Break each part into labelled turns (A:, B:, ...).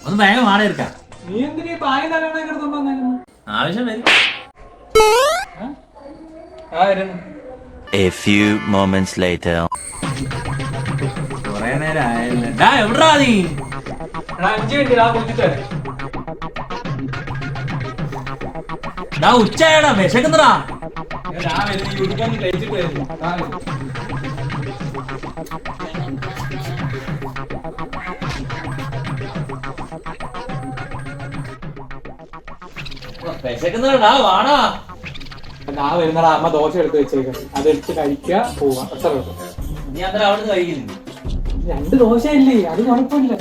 A: ഒന്ന് വേഗം മാറി എടുക്കാം.
B: നീ എന്തിനാ പായ തലവണ കിടന്നുണ്ടോ?
A: ആവശ്യം വരും.
C: A few moments later.
A: കൊറേ നേരം ആയല്ലേ. എവിടാ നീ?
B: 5 മിനിറ്റ് കുളിച്ചിട്ട്
A: ഉച്ചയാടാ, വിശക്കുന്നടാ. വിശക്കുന്നടാ, വാടാ.
B: ഞാൻ വരുന്നടാ. അമ്മ ദോശ എടുത്ത് വെച്ചേക്കാം, അതെടുത്ത് കഴിക്കുക, പോവാ. എത്ര
A: നീ അന്നേരം അവിടെ നിന്ന് കഴിക്കുന്നു.
B: 2 ദോശയല്ലേ, അത് കുഴപ്പമില്ല.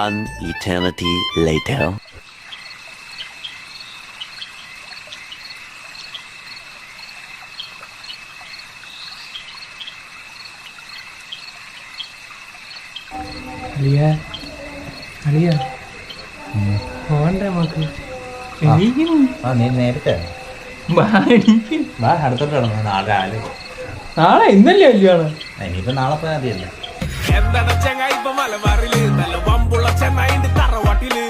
C: One eternity later.
A: നീ നേരത്തെ അടുത്തോട്ട് കിടന്നു.
B: നാളെ ഇന്നല്ലേ കല്യാണം.
A: ഇനിയിപ്പോ നാളെ പോയാൽ മതിയല്ലേ.
D: എന്താണ് ചെങ്ങായി ഇപ്പൊ മലബാറില് നല്ല വമ്പുള്ള ചെന്നായി തറവാട്ടില്